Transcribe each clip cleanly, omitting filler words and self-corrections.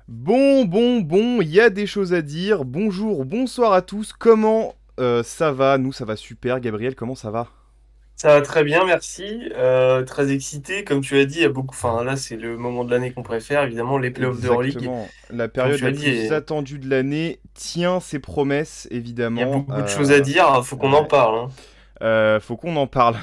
Bon, il y a des choses à dire. Bonjour, bonsoir à tous. Comment ça va? Nous, ça va super. Gabriel, comment ça va? Ça va très bien, merci. Très excité, comme tu as dit, il y a beaucoup. Enfin, là, c'est le moment de l'année qu'on préfère, évidemment, les playoffs d'Euroleague. Exactement. La Comme période tu as la dit, plus attendue de l'année tient ses promesses, il y a évidemment. beaucoup de choses à dire. Faut qu'on en Ouais. parle, hein. Faut qu'on en parle.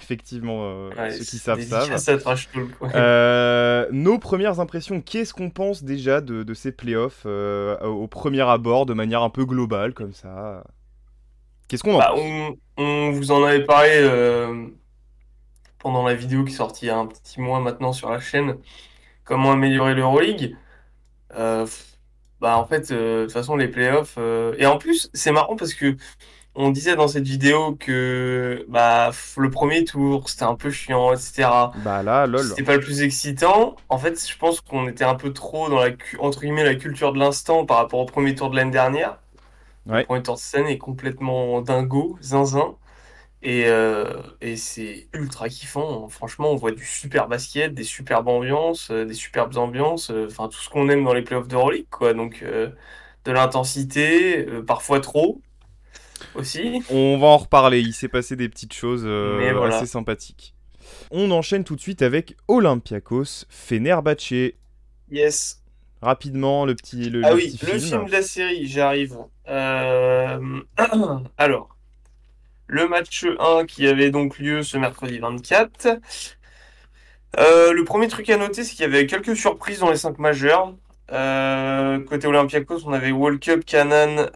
Effectivement, Ouais, ceux qui savent. dédicace à Trash Talk. Ouais. Nos premières impressions, qu'est-ce qu'on pense déjà de ces playoffs au premier abord, de manière un peu globale, comme ça? Qu'est-ce qu'on en Bah, pense? on vous en avait parlé pendant la vidéo qui est sortie il y a un petit mois maintenant sur la chaîne. Comment améliorer l'Euroleague? Euh, Bah, en fait, de toute façon, les playoffs. Et en plus, c'est marrant parce que. On disait dans cette vidéo que le premier tour, c'était un peu chiant, etc. Bah là, lol. C'était pas le plus excitant. En fait, je pense qu'on était un peu trop dans entre guillemets, la culture de l'instant par rapport au premier tour de l'année dernière. Le Ouais. premier tour de cette année est complètement dingo, zinzin. Et c'est ultra kiffant. Franchement, on voit du super basket, des superbes ambiances, des superbes ambiances. Enfin, tout ce qu'on aime dans les playoffs d'Euroleague, quoi. Donc, de l'intensité, parfois trop aussi. On va en reparler, il s'est passé des petites choses Mais assez voilà. sympathiques. On enchaîne tout de suite avec Olympiakos Fenerbahçe. Yes. Rapidement, le petit, le, Ah le oui, petit le film film. de la série, j'arrive. Alors, le match 1 qui avait donc lieu ce mercredi 24. Le premier truc à noter, c'est qu'il y avait quelques surprises dans les 5 majeurs. Côté Olympiakos, on avait Walkup, Kanan,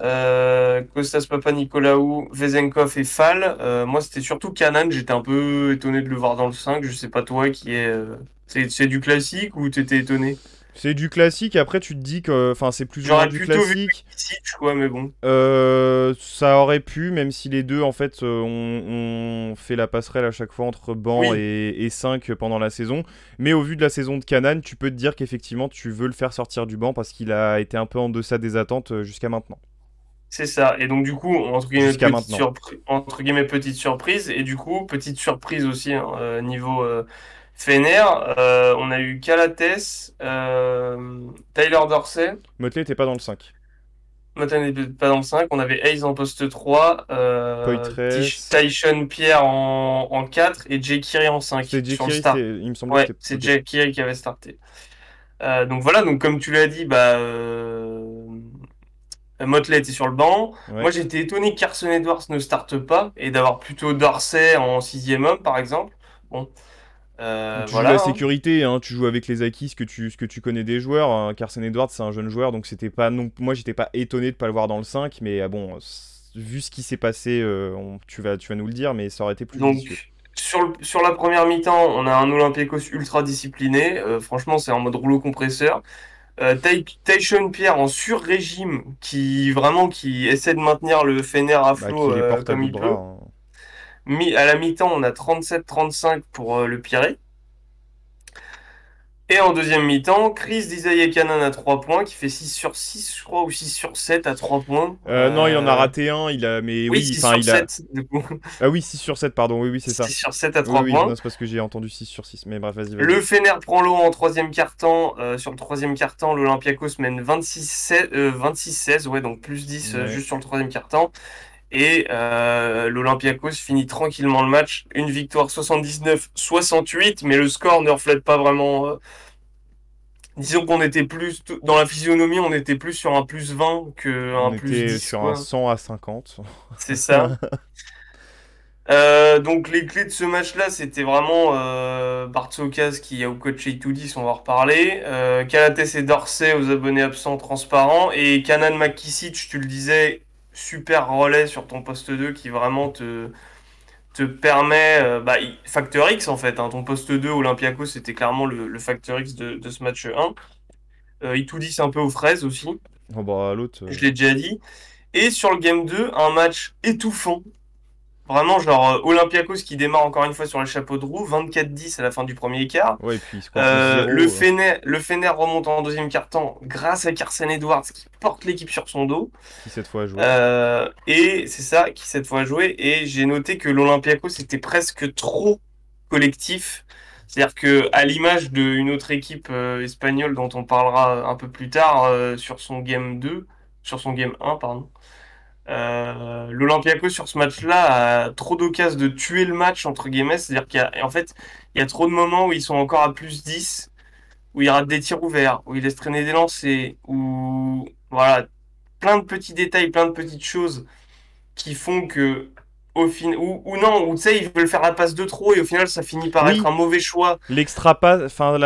Kostas Papanikolaou, Vezenkov et Fall. Moi, c'était surtout Kanan, j'étais un peu étonné de le voir dans le 5. Je sais pas toi qui est. C'est du classique ou t'étais étonné? C'est du classique, après tu te dis que enfin, c'est plus ou moins J'aurais du plutôt vu classique. Siege, quoi, mais bon. Ça aurait pu, même si les deux en fait ont fait la passerelle à chaque fois entre banc Oui, et 5 pendant la saison. Mais au vu de la saison de Kanan, tu peux te dire qu'effectivement tu veux le faire sortir du banc parce qu'il a été un peu en deçà des attentes jusqu'à maintenant. c'est ça. Et donc, du coup, Jusqu'à maintenant. petite surprise. Et du coup, petite surprise aussi, hein, niveau Fener. On a eu Calates, Tyler Dorsey. Motley était pas dans le 5. Maintenant, on n'est pas dans le 5. On avait Hayes en poste 3, Poitres. Tyshon Pierre en 4 et Jay Kiri en 5 C'était sur le Jekiri, start. il me semblait que Ouais, c'était. c'est Ok. Jay Kiri qui avait starté. Donc voilà, donc comme tu l'as dit, Motley était sur le banc. Moi, Ouais. j'étais étonné que Carson Edwards ne starte pas et d'avoir plutôt Dorsey en sixième homme, par exemple. Bon, Tu joues la voilà, hein. sécurité, hein, tu joues avec les acquis, ce que tu connais des joueurs. Hein. Carson Edwards, c'est un jeune joueur, donc c'était pas non. Moi, j'étais pas étonné de pas le voir dans le 5, mais bon, vu ce qui s'est passé, tu vas nous le dire, mais ça aurait été plus judicieux. Donc, sur la première mi-temps, on a un Olympiakos ultra discipliné. Franchement, c'est en mode rouleau compresseur. Tayshaun Pierre en sur-régime qui essaie de maintenir le Fener à Bah, flot qui les porte à comme bout de il bras. peut. Hein. À la mi-temps, on a 37-35 pour le Pirée. Et en deuxième mi-temps, Chris d'Isaiah Canaan à 3 points, qui fait 6 sur 6, je crois, ou 6 sur 7 à 3 points. Non, il en a raté un, mais Oui, oui, 6 enfin, sur il a. 7 du coup. Ah oui, 6 sur 7, pardon, oui, oui, c'est 6 ça. sur 7 à Oui, 3 oui, non, points. c'est parce que j'ai entendu 6 sur 6, mais bref, vas-y, Le vas-y. Fener prend l'eau en troisième quart-temps. Sur le troisième quart-temps, l'Olympiakos mène 26-16, ouais, donc plus 10 Ouais. juste sur le troisième quart-temps. Et l'Olympiakos finit tranquillement le match. Une victoire 79-68, mais le score ne reflète pas vraiment. Disons qu'on était plus, dans la physionomie, on était plus sur un plus 20 On qu'un plus était 10 sur un quoi. 100 à 50. C'est ça. Donc les clés de ce match-là, c'était vraiment Bartzokas qui a coaché Itoudis, on va en reparler. Calates et Dorsey aux abonnés absents transparents. Et Kanan McKissic, tu le disais, super relais sur ton poste 2 qui vraiment te permet... Facteur X en fait, hein. Ton poste 2 Olympiakos, c'était clairement le Facteur X de ce match 1. Itoudis un peu aux fraises aussi, Oh bah, l'autre. je l'ai déjà dit. Et sur le Game 2, un match étouffant. Vraiment, genre Olympiakos qui démarre encore une fois sur le chapeau de roue, 24-10 à la fin du premier quart. Ouais, et puis il se coince 0. Le Fener remonte en deuxième quart-temps grâce à Carson Edwards qui porte l'équipe sur son dos. Qui cette fois a joué. Et c'est ça qui cette fois a joué. Et j'ai noté que l'Olympiakos était presque trop collectif. C'est-à-dire que à l'image d'une autre équipe espagnole dont on parlera un peu plus tard sur son game 2, sur son game 1, pardon, l'Olympiakos sur ce match-là a trop d'occasions de tuer le match entre guillemets, c'est-à-dire en fait, il y a trop de moments où ils sont encore à plus 10, où ils ratent des tirs ouverts, où ils laissent traîner des lancers, où voilà, plein de petits détails, plein de petites choses qui font que au final ou non, ou tu sais ils veulent faire la passe de trop et au final ça finit par être Oui, un mauvais choix. l'extra passe, enfin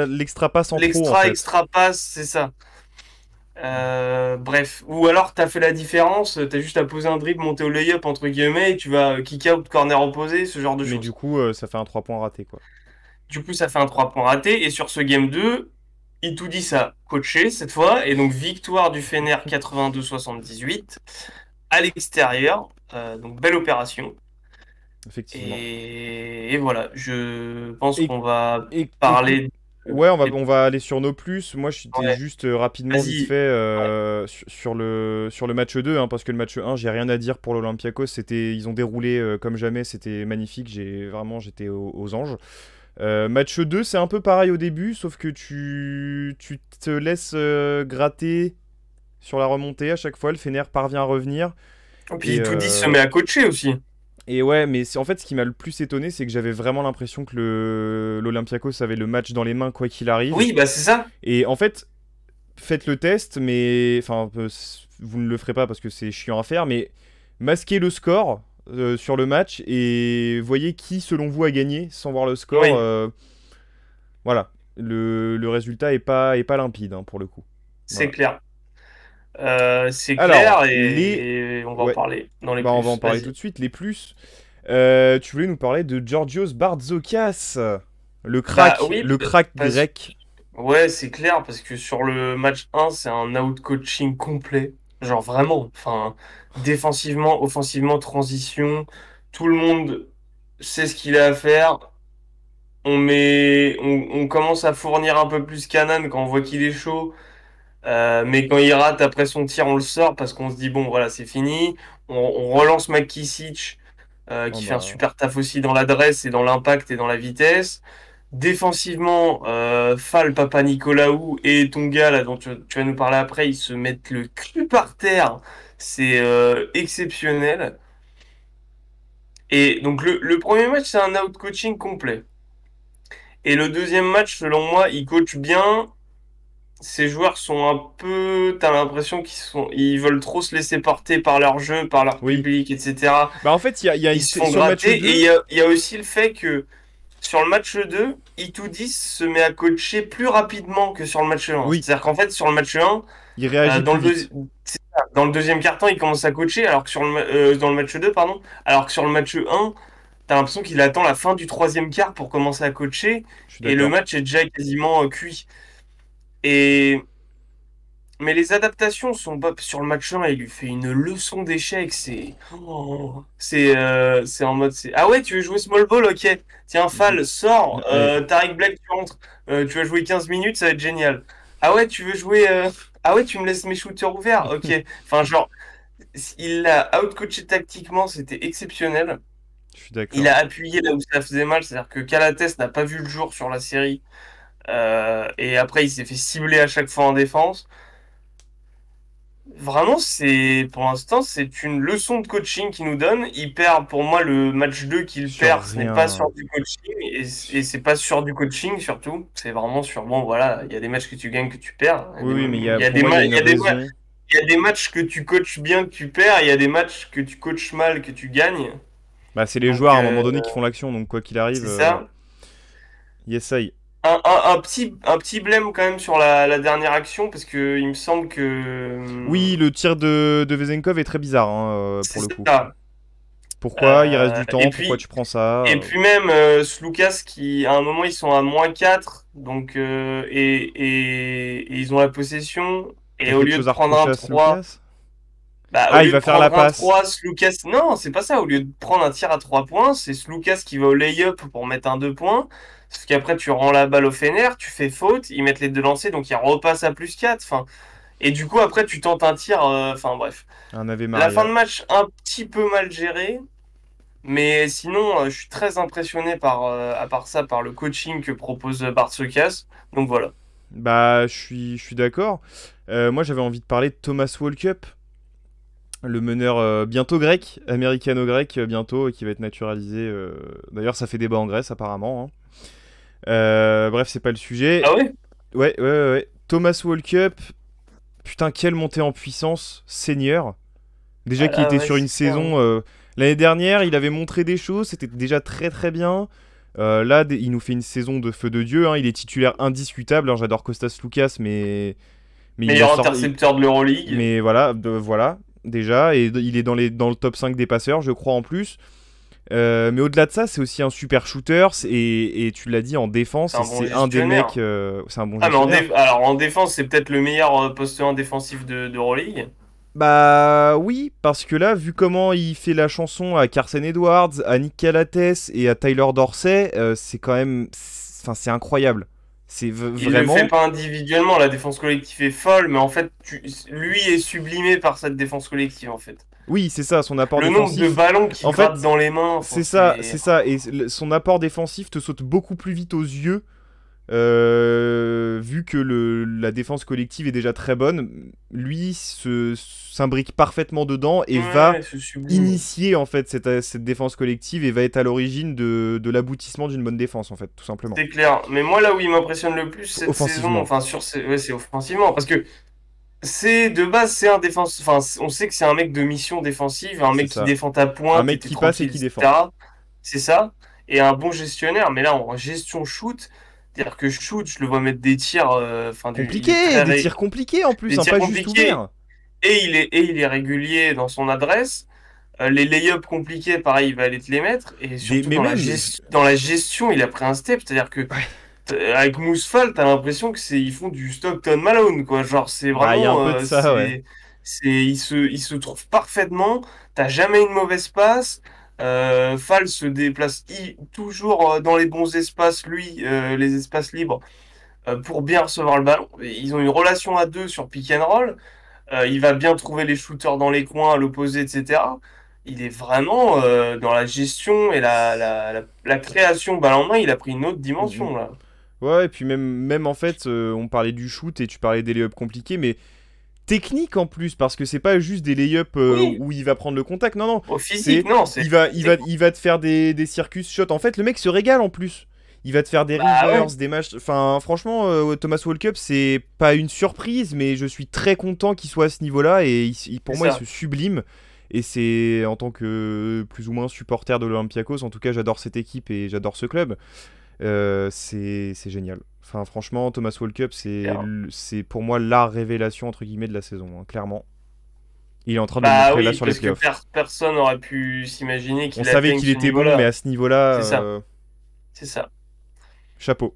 l'extra passe en trop en L'extra fait. extra passe, c'est ça. Bref, ou alors t'as fait la différence, t'as juste à poser un dribble, monter au lay-up entre guillemets, et tu vas kick out corner opposé, ce genre de Mais du choses. coup, ça fait un 3 points raté quoi. Du coup, ça fait un 3 points raté, et sur ce game 2, Itoudis a coaché cette fois, et donc victoire du Fener 82-78 à l'extérieur, donc belle opération. Effectivement. Et voilà, je pense Et, qu'on va écoute, parler. ouais, Des... on va aller sur nos plus. Moi, j'étais Ouais, juste rapidement, vite vas-y. fait, Ouais. sur le match 2, hein, parce que le match 1, j'ai rien à dire pour l'Olympiakos. Ils ont déroulé comme jamais, c'était magnifique. J'étais aux anges. Match 2, c'est un peu pareil au début, sauf que tu te laisses gratter sur la remontée à chaque fois. Le Fener parvient à revenir. Et puis Et, Itoudis se met à coacher aussi. et ouais, mais en fait, ce qui m'a le plus étonné, c'est que j'avais vraiment l'impression que l'Olympiakos avait le match dans les mains, quoi qu'il arrive. Oui, bah c'est ça. Et en fait, faites le test, mais. Enfin, vous ne le ferez pas parce que c'est chiant à faire, mais masquez le score sur le match et voyez qui, selon vous, a gagné sans voir le score. Oui, Voilà. Le résultat est pas limpide, hein, pour le coup. c'est Voilà. clair. C'est Alors, clair les. et on va en Ouais, parler dans les bah on va en plus. parler tout Vas-y. de suite. Les plus. Tu voulais nous parler de Georgios Bartzokas, Bah oui, le crack parce grec. ouais, c'est clair parce que sur le match 1, c'est un out-coaching complet. Genre vraiment, enfin, défensivement, offensivement, transition, tout le monde sait ce qu'il a à faire. On commence à fournir un peu plus Canan quand on voit qu'il est chaud. Mais quand il rate après son tir, on le sort parce qu'on se dit bon, voilà, c'est fini. On relance McKissic, Oh qui fait un bah. super taf aussi dans l'adresse et dans l'impact et dans la vitesse. Défensivement, Fall, Papa Nicolaou et Tonga, là, dont tu vas nous parler après, ils se mettent le cul par terre. C'est exceptionnel. Et donc le premier match, c'est un out-coaching complet. Et le deuxième match, selon moi, il coach bien. Ces joueurs sont un peu, t'as l'impression ils veulent trop se laisser porter par leur jeu, par leur Oui. public, etc. Bah en fait, Ils se font sur le match gratter. Et 2, il y a aussi le fait que sur le match 2, Itoudis se met à coacher plus rapidement que sur le match 1. oui, C'est-à-dire qu'en fait, sur le match 1, il réagit dans plus vite. c'est ça, dans le deuxième quart-temps, il commence à coacher, alors que dans le match 2, pardon, alors que sur le match 1, t'as l'impression qu'il attend la fin du troisième quart pour commencer à coacher, Je suis et le d'accord. match est déjà quasiment cuit. Et mais les adaptations sont pas sur le match 1, il lui fait une leçon d'échecs, c'est en mode ah ouais, tu veux jouer small ball, OK. Tiens, Fall, sors, Ouais. Tariq Black, tu rentres. Tu vas jouer 15 minutes, ça va être génial. Ah ouais, tu veux jouer ah ouais, tu me laisses mes shooters ouverts. OK. Enfin genre il l'a outcoaché tactiquement, c'était exceptionnel. Je suis Il d'accord. a appuyé là où ça faisait mal, c'est-à-dire que Calates n'a pas vu le jour sur la série. Et après, il s'est fait cibler à chaque fois en défense. Vraiment, pour l'instant, c'est une leçon de coaching qu'il nous donne. Il perd, pour moi, le match 2 qu'il Sur perd, ce n'est pas rien. sur du coaching, et c'est pas sur du coaching surtout. C'est vraiment sur, bon, voilà, il y a des matchs que tu gagnes, que tu perds. Oui, oui, mais Il y a pour des, moi, il y a ma- une raison. il y a des matchs que tu coaches bien, que tu perds, et il y a des matchs que tu coaches mal, que tu gagnes. Bah, c'est les Donc, joueurs à un moment donné qui font l'action, donc quoi qu'il arrive, c'est ça. il essaye. Un petit blême quand même sur la dernière action, parce que il me semble que Oui, le tir de Vezenkov est très bizarre, hein, pour c'est le coup. ça. Pourquoi il reste du Et temps? Pourquoi puis, tu prends ça? Et puis même Sloukas qui à un moment ils sont à -4 donc et ils ont la possession T'as et au quelque lieu de chose à prendre reprocher un à 3 Lucas? bah au Ah, il lieu de va faire la prendre un passe. 3 Sloukas non, c'est pas ça, au lieu de prendre un tir à 3 points, c'est Sloukas qui va au lay-up pour mettre un 2 points. Sauf qu'après tu rends la balle au Fener, tu fais faute, ils mettent les deux lancers donc il repasse à +4 enfin et du coup après tu tentes un tir enfin bref. Un Ave La fin Maria. de match un petit peu mal gérée. Mais sinon, je suis très impressionné à part ça, par le coaching que propose Bartzokas. Donc voilà. Bah, je suis d'accord. Moi, j'avais envie de parler de Thomas Walkup, le meneur bientôt grec, américano-grec bientôt, qui va être naturalisé. D'ailleurs, ça fait débat en Grèce apparemment, hein. Bref, c'est pas le sujet. Ah ouais? Ouais. Thomas Walkup, putain, quelle montée en puissance, seigneur. Déjà Ah qu'il là, était ouais, sur une c'est clair, hein. saison. L'année dernière, il avait montré des choses, c'était déjà très très bien. Là, il nous fait une saison de feu de Dieu, hein. Il est titulaire indiscutable. Alors, j'adore Kostas Lucas, mais il a Meilleur sorti. intercepteur de l'Euroleague. Mais voilà, voilà, déjà. Et il est dans le top 5 des passeurs, je crois, en plus. Mais au-delà de ça, c'est aussi un super shooter. Et tu l'as dit en C'est défense, et un bon c'est un des mecs. gestionnaire. C'est un bon Ah, mais gestionnaire. alors en défense, c'est peut-être le meilleur poste 1 défensif d'Euroleague. Bah oui, parce que là, vu comment il fait la chanson à Carson Edwards, à Nick Calates et à Tyler Dorsey, c'est quand même. Enfin, c'est incroyable. C'est Il le fait vraiment. pas individuellement, la défense collective est folle, mais en fait, lui est sublimé par cette défense collective, en fait. Oui, c'est ça, son apport Le nombre de défensif. ballons qu'il En gratte fait, dans les mains, enfin, c'est ça, c'est... c'est ça. Et son apport défensif te saute beaucoup plus vite aux yeux, vu que la défense collective est déjà très bonne. Lui s'imbrique parfaitement dedans et va Ouais, c'est sublime. initier en fait cette défense collective et va être à l'origine de l'aboutissement d'une bonne défense en fait, tout simplement. C'est clair. Mais moi, là où il m'impressionne le plus cette saison, Offensivement, enfin, ouais, c'est offensivement, parce que de base, c'est un défense, enfin, on sait que c'est un mec de mission défensive, un c'est mec qui ça. défend ta Un pointe, et mec t'es qui passe et tranquille, qui défend. etc. C'est ça. Et un bon gestionnaire, mais là, en gestion shoot, c'est-à-dire que shoot, je le vois mettre des tirs, enfin, il est Compliqué, très, des tirs compliqués en plus, des hein, tirs pas juste compliqués, ouverts. et il est régulier dans son adresse. Les lay-ups compliqués, pareil, il va aller te les mettre. Et surtout Mais même, dans la gestion, il a pris un step. C'est-à-dire que avec Mousfal, t'as l'impression que ils font du Stockton Malone, quoi. Genre, c'est bah il y a un vraiment, peu de ça, ouais. il se trouve parfaitement. T'as jamais une mauvaise passe. Fall se déplace toujours dans les bons espaces, lui, les espaces libres, pour bien recevoir le ballon. Et ils ont une relation à deux sur pick and roll. Il va bien trouver les shooters dans les coins, à l'opposé, etc. Il est vraiment dans la gestion et la création balle en main, il a pris une autre Mm, mm. dimension là. Ouais, et puis même en fait, on parlait du shoot et tu parlais des lay-ups compliqués, mais technique en plus, parce que c'est pas juste des lay-ups Oui, où il va prendre le contact, non, non, au physique, c'est non, il va te faire des circus shots. En fait, le mec se régale en plus. Il va te faire des bah rivers, ouais, des matchs. Enfin, franchement, Thomas Walkup, c'est pas une surprise, mais je suis très content qu'il soit à ce niveau-là et pour c'est moi, il ça. se sublime. Et c'est en tant que plus ou moins supporter de l'Olympiakos, en tout cas, j'adore cette équipe et j'adore ce club. C'est génial. Enfin, franchement, Thomas Walkup, c'est pour moi la révélation entre guillemets de la saison, hein, clairement. Il est en train de le Bah montrer là oui, sur les parce que playoffs. personne n'aurait pu s'imaginer On qu'il savait atteigne qu'il ce était bon, mais niveau-là. à ce niveau-là, C'est ça, c'est ça. chapeau.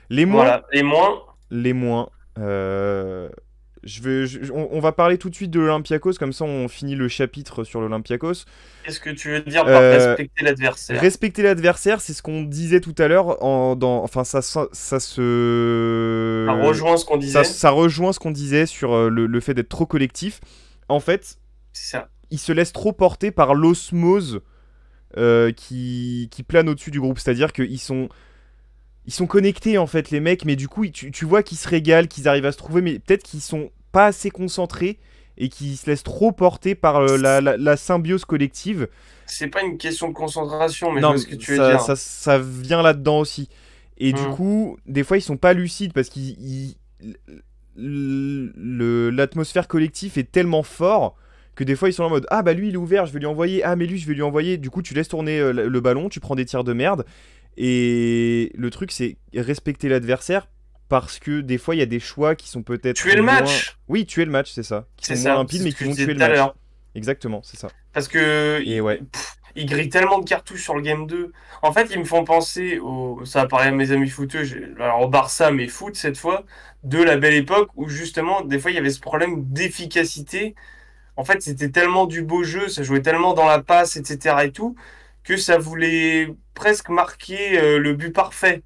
Les moins, Voilà. Et moins, les moins. euh, on va parler tout de suite de l'Olympiakos, comme ça on finit le chapitre sur l'Olympiakos. qu'est-ce que tu veux dire par Euh, respecter l'adversaire? Respecter l'adversaire, c'est ce qu'on disait tout à l'heure. Enfin, Ça rejoint ce qu'on disait. ça rejoint ce qu'on disait sur le fait d'être trop collectif. En fait, C'est ça. il se laisse trop porter par l'osmose qui plane au-dessus du groupe. C'est-à-dire ils sont connectés en fait les mecs, mais du coup tu vois qu'ils se régalent, qu'ils arrivent à se trouver, mais peut-être qu'ils sont pas assez concentrés et qu'ils se laissent trop porter par la symbiose collective. C'est pas une question de concentration, mais je vois Non, ce que tu veux dire. ça vient là-dedans aussi. Et du Hmm. coup, des fois ils sont pas lucides parce l'atmosphère collective est tellement fort que des fois ils sont en mode ah bah lui il est ouvert, je vais lui envoyer, ah mais lui je vais lui envoyer. Du coup tu laisses tourner le ballon, tu prends des tirs de merde. Et le truc, c'est respecter l'adversaire parce que des fois, il y a des choix qui sont peut-être Tuer le moins. match, Oui, tuer le match, c'est ça. Qui c'est sont moins ça, limpides, c'est mais ce qui que je vont disais tuer le tout à match. l'heure. Exactement, c'est ça. Parce que Et ouais. il grille tellement de cartouches sur le game 2. En fait, ils me font penser ça a parlé à mes amis footeux, alors au Barça, mais foot cette fois, de la belle époque où justement, des fois, il y avait ce problème d'efficacité. En fait, c'était tellement du beau jeu, ça jouait tellement dans la passe, etc. et tout, que ça voulait presque marquer le but parfait.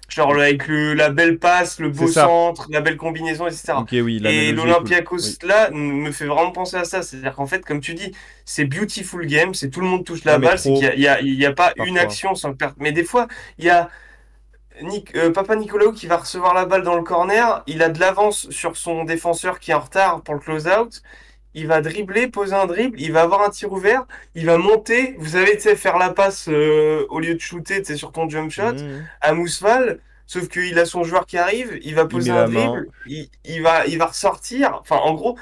Genre avec la belle passe, le C'est beau ça. centre, la belle combinaison, etc. Ok, oui, Et l'analogie est cool. l'Olympiakos Oui. là me fait vraiment penser à ça. C'est-à-dire qu'en fait, comme tu dis, c'est beautiful game, c'est tout le monde touche Ouais, la mais balle, c'est qu'il trop, y a, il y a pas une parfois. action sans perdre. Mais des fois, il y a Papa Nicolaou qui va recevoir la balle dans le corner, il a de l'avance sur son défenseur qui est en retard pour le close-out. Il va dribbler, poser un dribble, il va avoir un tir ouvert, il va monter, vous savez, tu sais, faire la passe au lieu de shooter, tu sais, sur ton jump shot, Mhm. à Mousseval, sauf qu'il a son joueur qui arrive, il va Il poser met un la main. dribble, il va ressortir. Enfin, en gros,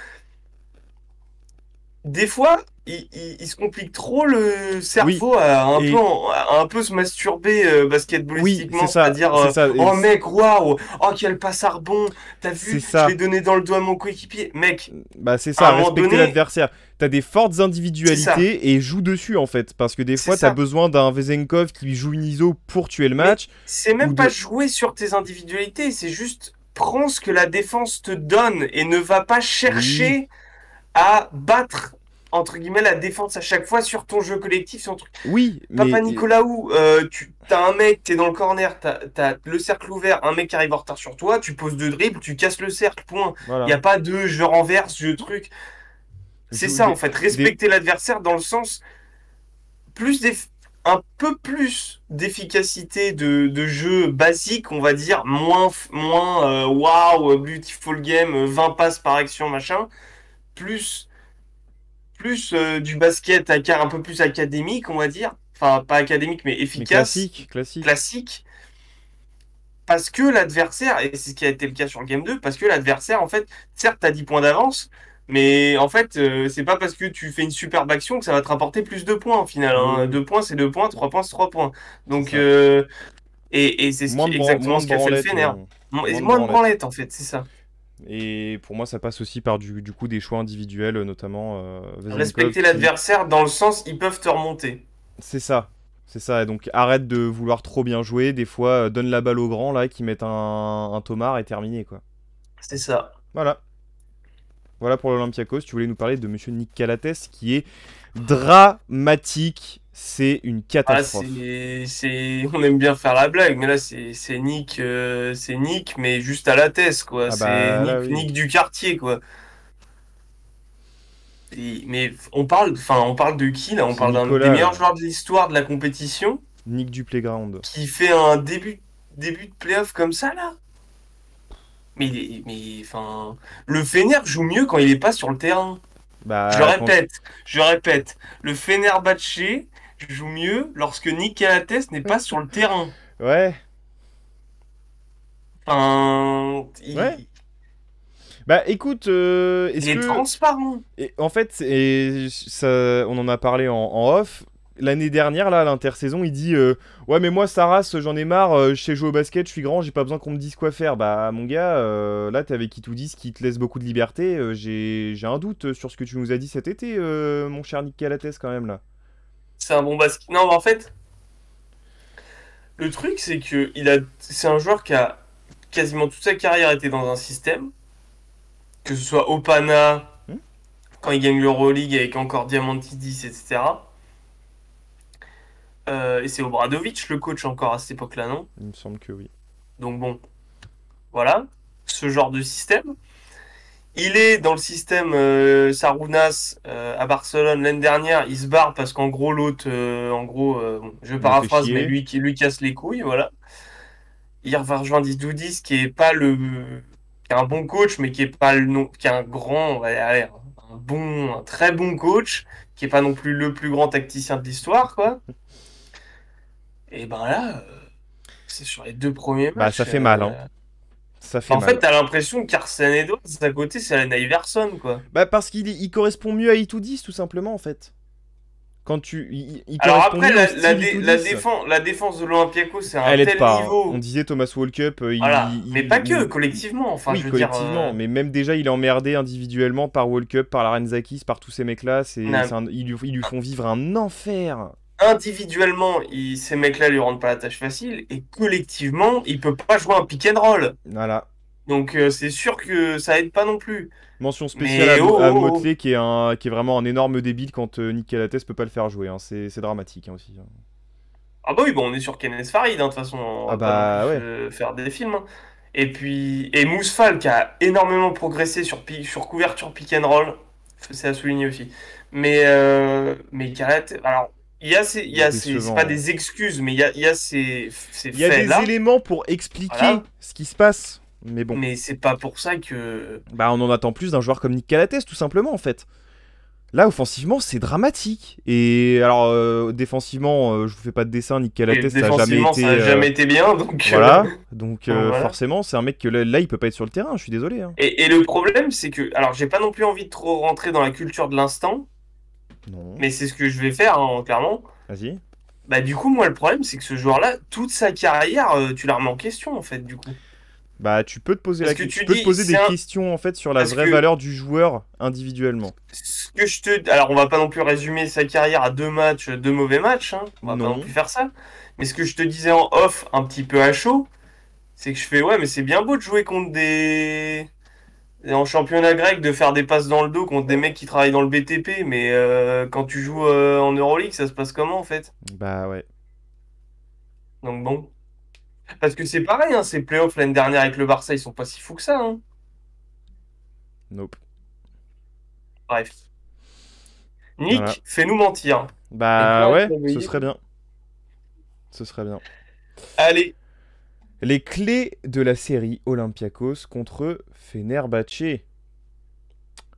des fois, il se complique trop le Oui. cerveau Et à un peu se masturber oui, c'est basketballistiquement, ça. c'est-à-dire C'est ça. Et oh mec, waouh, oh quel passe à rebond, t'as c'est vu, je l'ai ça. donné dans le dos à mon coéquipier, mec. Bah, c'est À ça. un moment Respecter donné, l'adversaire. T'as des fortes c'est ça, individualités et joue dessus, en fait. Parce que des c'est fois, t'as ça. besoin d'un Vezenkov qui joue une ISO pour tuer le Mais match. c'est Ou même pas de. jouer sur tes individualités, c'est juste prends ce que la défense te donne et ne va pas Oui. chercher à battre entre guillemets la défense à chaque fois sur ton jeu collectif, sur ton truc. Oui. Papa Mais. Nicolaou, tu t'as un mec, t'es dans le corner, t'as le cercle ouvert, un mec qui arrive en retard sur toi, tu poses deux dribbles, tu casses le cercle, point. Il y Voilà. a pas de je renverse, je truc. C'est Joue ça en des. fait, des... respecter l'adversaire dans le sens plus un peu plus d'efficacité de jeu basique, on va dire, moins wow, beautiful game, 20 passes par action, machin, plus, du basket un peu plus académique, on va dire, enfin pas académique mais Mais efficace, classique. Classique. classique, parce que l'adversaire, et c'est ce qui a été le cas sur le Game 2, parce que l'adversaire, en fait, certes, t'as 10 points d'avance, mais en fait, c'est pas parce que tu fais une superbe action que ça va te rapporter plus de points, au final, Oui, hein. oui. 2 points, c'est 2 points, 3 points, c'est 3 points. C'est Donc, ça. et c'est exactement Moins ce de qu'a fait le branlette. Fener. Moins de Moins de branlette. branlette, en fait, c'est ça. Et pour moi, ça passe aussi par du coup des choix individuels, notamment Vezenkov Respecter qui. l'adversaire dans le sens, ils peuvent te remonter. C'est ça. C'est ça. Et donc arrête de vouloir trop bien jouer. Des fois, donne la balle aux grands là qui mettent un tomard et terminé quoi. C'est ça. Voilà. Voilà pour l'Olympiakos. Tu voulais nous parler de Monsieur Nick Calates qui est dramatique. C'est une Ah, catastrophe. on aime bien faire la blague, mais là, c'est Nick, mais juste à la thèse, quoi. Ah C'est bah là oui. Nick du quartier, quoi. Mais on parle de qui, là? On C'est parle d'un des Nicolas meilleurs là. joueurs de l'histoire de la compétition Nick du playground. qui fait un début de playoff comme ça, là. Enfin, le Fener joue mieux quand il est pas sur le terrain. Je Bah quand. répète, je répète. Le Fenerbahçe joue mieux lorsque Nick Calates n'est pas sur le terrain. Ouais. Enfin, Ouais. Bah écoute, il est-ce est que transparent. en fait, ça, on en a parlé en off. L'année dernière, là, à l'intersaison, il dit ouais, mais moi, Saras, j'en ai marre, je sais jouer au basket, je suis grand, j'ai pas besoin qu'on me dise quoi faire. Bah, mon gars, là, t'es avec Itoudis qui te laisse beaucoup de liberté. J'ai un doute sur ce que tu nous as dit cet été, mon cher Nick Calates, quand même, là. C'est un bon basket. Non, mais en fait, le truc, c'est que c'est un joueur qui a quasiment toute sa carrière été dans un système, que ce soit Opana, Hmm. quand il gagne l'Euroleague avec encore Diamantidis, etc. Et c'est Obradovic, le coach encore à cette époque-là, non? Il me semble que oui. Donc bon, voilà, ce genre de système. Il est dans le système Sarunas à Barcelone l'année dernière. Il se barre parce qu'en gros, l'autre, bon, je Il le fait paraphrase, mais chier. qui lui casse les couilles, voilà. Il va rejoindre Doudis, qui est pas qui est un bon coach, mais qui est pas le nom, qui est un grand, on va dire, allez, un très bon coach, qui est pas non plus le plus grand tacticien de l'histoire, quoi. Et ben là, c'est sur les deux premiers Bah, ça matchs. fait mal, hein. Ça fait En fait, mal. t'as l'impression qu'Arsène Edwards, à côté, c'est Allen Iverson, quoi. Bah, parce il correspond mieux à Itoudis, tout simplement, en fait. Il Alors correspond après, mieux au style Itoudis. la défense de l'Olympiakos, c'est un Elle aide tel pas, hein. On niveau. disait Thomas Walkup, Voilà. Mais pas que, collectivement. Enfin, oui, je veux dire, collectivement, mais même déjà, il est emmerdé individuellement par Walkup, par Larenzakis, par tous ces mecs-là. na- Ils lui font vivre un enfer. individuellement, ces mecs-là lui rendent pas la tâche facile. Et collectivement, il peut pas jouer un pick and roll. Voilà. Donc, c'est sûr que ça aide pas non plus. Mention spéciale Mais oh, à oh, oh. Motley, qui est vraiment un énorme débile quand Nick Calates peut pas le faire jouer, hein. C'est dramatique, hein, aussi, hein. Ah bah oui, bon, on est sur Kenes Farid, hein, de toute façon, on Ah va pas non plus bah ouais. faire des films, hein. Et puis, et Mousfal qui a énormément progressé sur couverture pick and roll, c'est à souligner aussi. Mais qui a alors, il y Il est a c'est pas décevant, hein. des excuses, mais il y a ces Il y a des faits-là, éléments pour expliquer voilà. ce qui se passe. Mais bon. Mais c'est pas pour ça que. Bah on en attend plus d'un joueur comme Nick Calates, tout simplement, en fait. Là, offensivement, c'est dramatique. Et alors, défensivement, je vous fais pas de dessin, Nick Et Calates, ça a jamais défensivement, ça été... a jamais été bien, donc, Voilà. Donc, donc voilà. forcément, c'est un mec que là, il peut pas être sur le terrain, je suis désolé, hein. Et le problème, c'est que, alors, j'ai pas non plus envie de trop rentrer dans la culture de l'instant, Non. mais c'est ce que je vais faire, hein, clairement. Vas-y. Bah, du coup, moi, le problème, c'est que ce joueur-là, toute sa carrière, tu la remets en question, en fait, du coup. Bah, tu peux te poser Parce que tu tu peux te dis, poser des questions, en fait, sur la parce vraie que valeur du joueur individuellement. ce que je te. Alors, on va pas non plus résumer sa carrière à deux matchs, deux mauvais matchs, hein. On va pas non Non. plus faire ça. Mais ce que je te disais en off, un petit peu à chaud, c'est que je fais, ouais, mais c'est bien beau de jouer contre des. En championnat grec, de faire des passes dans le dos contre des mecs qui travaillent dans le BTP, mais quand tu joues en Euroleague, ça se passe comment en fait? Bah ouais. Donc bon. Parce que c'est pareil, hein, ces playoffs l'année dernière avec le Barça, ils sont pas si fous que ça, hein. Nope. Bref. Voilà. Nick, fais-nous mentir. Et Bah prêt à te ouais, ce réveiller. serait bien. Ce serait bien. Allez. Les clés de la série Olympiakos contre Fenerbahçe.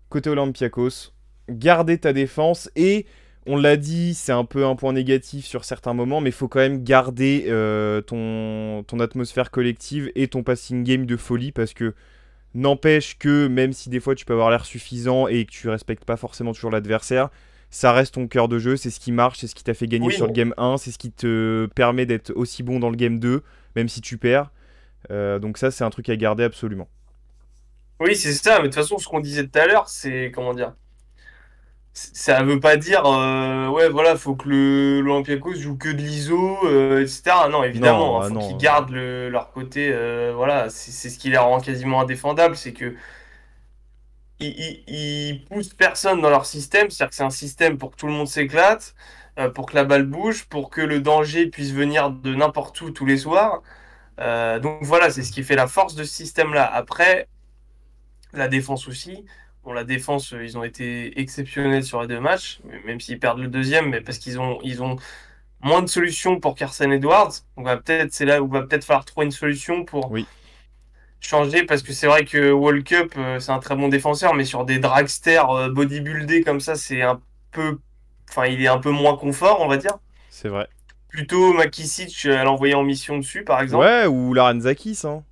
Côté Olympiakos, garder ta défense et on l'a dit, c'est un peu un point négatif sur certains moments, mais il faut quand même garder ton atmosphère collective et ton passing game de folie parce que n'empêche que même si des fois tu peux avoir l'air suffisant et que tu respectes pas forcément toujours l'adversaire, ça reste ton cœur de jeu, c'est ce qui marche, c'est ce qui t'a fait gagner Oui, sur le game 1, c'est ce qui te permet d'être aussi bon dans le game 2, même si tu perds. Donc ça, c'est un truc à garder absolument. oui, c'est ça. Mais de toute façon, ce qu'on disait tout à l'heure, c'est comment dire? Ça veut pas dire, ouais, voilà, faut que l'Olympiakos joue que de l'ISO, etc. Non, évidemment, Non, hein, ah faut qu'ils non, gardent leur côté, voilà, c'est ce qui les rend quasiment indéfendables, c'est que ils poussent personne dans leur système, c'est-à-dire que c'est un système pour que tout le monde s'éclate, pour que la balle bouge, pour que le danger puisse venir de n'importe où tous les soirs. Donc voilà, c'est ce qui fait la force de ce système-là. Après, la défense aussi. Bon, la défense, ils ont été exceptionnels sur les deux matchs, même s'ils perdent le deuxième, mais parce ils ont moins de solutions pour Carson Edwards. C'est là où va peut-être falloir trouver une solution pour oui, changer, parce que c'est vrai que Walkup, c'est un très bon défenseur, mais sur des dragsters bodybuildés comme ça, c'est un peu, enfin, il est un peu moins confort, on va dire. c'est vrai. Plutôt Makisic à l'envoyer en mission dessus, par exemple. Ouais, ou Larenzakis, hein.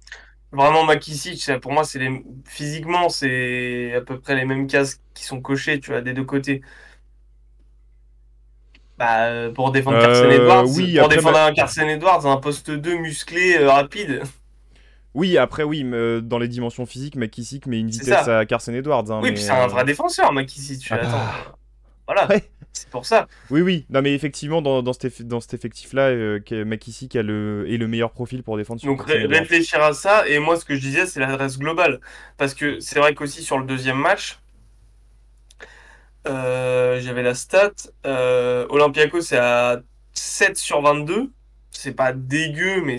Vraiment, Makisic, pour moi, physiquement, c'est à peu près les mêmes cases qui sont cochées, tu vois, des deux côtés. Bah, pour défendre Carson Edwards, Oui, pour après, défendre un Carson Edwards, un poste 2 musclé, rapide, oui, après, oui, dans les dimensions physiques, McKissick met une c'est vitesse ça. à Carson Edwards, hein, Oui, puis mais... c'est un vrai défenseur, Makisic. Ah Attends, bah... voilà, Ouais. c'est pour ça. Oui, oui, non, mais effectivement, dans cet effectif-là, McKissick est le meilleur profil pour défendre sur Donc Carson Edwards. réfléchir à ça, et moi, ce que je disais, c'est l'adresse globale. Parce que c'est vrai qu'aussi sur le deuxième match, j'avais la stat. Olympiakos c'est à 7 sur 22. C'est pas dégueu, mais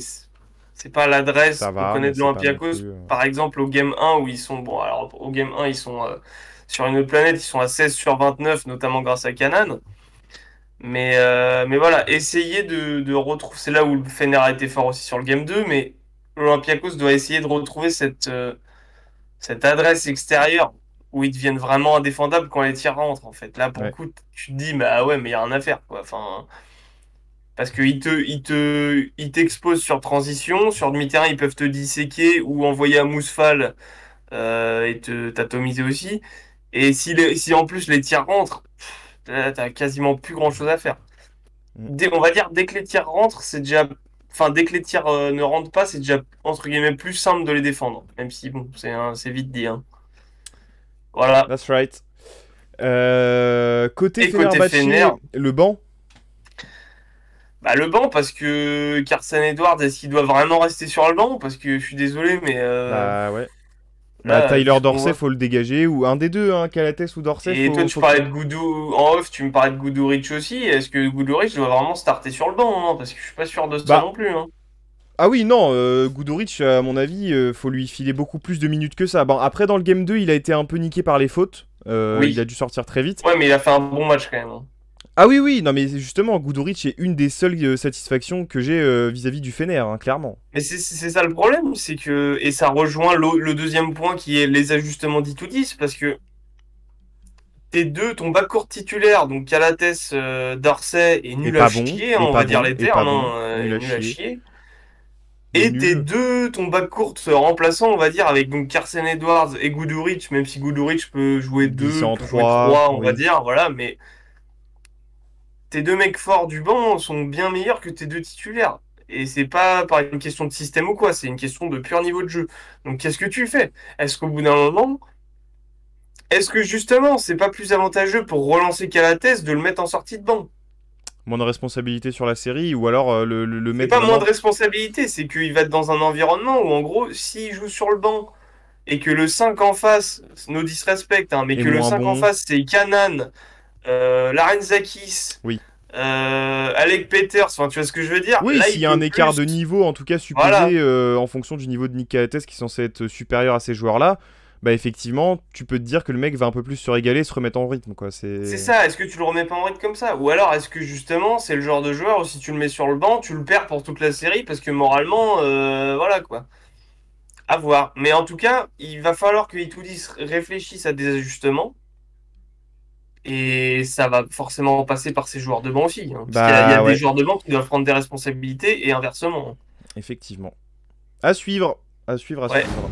c'est pas l'adresse Ça qu'on va, connaît mais de c'est pas non l'Olympiakos. plus... Par exemple, au game 1, où ils sont. Bon, alors au game 1, ils sont sur une autre planète, ils sont à 16 sur 29, notamment grâce à Canan. Mais voilà, essayer de retrouver. C'est là où le Fener a été fort aussi sur le game 2, mais l'Olympiakos doit essayer de retrouver cette adresse extérieure où ils deviennent vraiment indéfendables quand les tirs rentrent, en fait. Là, pour le Ouais, coup, tu te dis, bah ouais, mais il y a rien à faire, quoi. Enfin, parce qu'ils ils t'exposent sur transition, sur demi-terrain, ils peuvent te disséquer ou envoyer à Mousfal et t'atomiser aussi. Et si en plus les tirs rentrent, là, t'as quasiment plus grand-chose à faire. mm, On va dire, dès que les tirs rentrent, c'est déjà. Enfin, dès que les tirs ne rentrent pas, c'est déjà, entre guillemets, plus simple de les défendre. Même si, bon, c'est vite dit, hein. Voilà. that's right. Côté Et côté Fenerbahçe, Fener, le banc. bah le banc, parce que Carson Edwards, est-ce qu'il doit vraiment rester sur le banc? Parce que je suis désolé, mais Bah ouais. Bah, Là, vu Tyler ce qu'on Dorsey, voit. faut le dégager, ou un des deux, hein, Calates ou Dorsey, Et toi, tu faut que parlais de Goudou en off, tu me parlais de Goudouric aussi. Est-ce que Goudouric doit vraiment starter sur le banc, hein? Parce que je suis pas sûr de ça Bah, non plus, hein. ah oui, non, Guduric, à mon avis, faut lui filer beaucoup plus de minutes que ça. Bon, après, dans le game 2, il a été un peu niqué par les fautes. Il a Oui. dû sortir très vite. Ouais, mais il a fait un bon match quand même, hein. Ah oui, oui, non, mais justement, Guduric est une des seules satisfactions que j'ai vis-à-vis du Fener, hein, clairement. Mais c'est ça le problème, c'est que, et ça rejoint le deuxième point qui est les ajustements d'Itoudis, parce que ton backcourt titulaire, donc Calates, Dorsey, est Et nul à pas bon, chier, hein, et on pas va dire bon, les et termes, pas bon, hein, nul à nul à chier, chier. et Et nul. ton backcourt remplaçant, on va dire, avec donc Carson Edwards et Guduric, même si Guduric peut jouer Glisser 2, en peut jouer 3, 3, on va oui. dire, voilà, mais tes deux mecs forts du banc sont bien meilleurs que tes deux titulaires. Et c'est pas par une question de système ou quoi, c'est une question de pur niveau de jeu. Donc qu'est-ce que tu fais? Est-ce qu'au bout d'un moment, est-ce que justement, c'est pas plus avantageux pour relancer Calates de le mettre en sortie de banc? Moins de responsabilité sur la série, ou alors le C'est mettre pas moins de vraiment. responsabilité, c'est qu'il va être dans un environnement où en gros, s'il joue sur le banc et que le 5 en face, no disrespect, hein, mais Et que le moins 5 en bon, face c'est Kanan, Larenzakis, oui. Alec Peters, enfin tu vois ce que je veux dire? Oui, Là s'il il y a un peut écart plus. de niveau, en tout cas Voilà. supposé, en fonction du niveau de Nick Calates qui est censé être supérieur à ces joueurs-là, bah effectivement, tu peux te dire que le mec va un peu plus se régaler, se remettre en rythme, quoi. C'est C'est. ça, est-ce que tu le remets pas en rythme comme ça? Ou alors est-ce que justement c'est le genre de joueur où si tu le mets sur le banc, tu le perds pour toute la série parce que moralement, voilà quoi. À voir. Mais en tout cas, il va falloir que Itoudis réfléchisse à des ajustements. Et ça va forcément passer par ces joueurs de banc aussi, hein, parce qu'il y a Bah des ouais, joueurs de banc qui doivent prendre des responsabilités et inversement, hein. effectivement. À suivre, à suivre, à Ouais. suivre.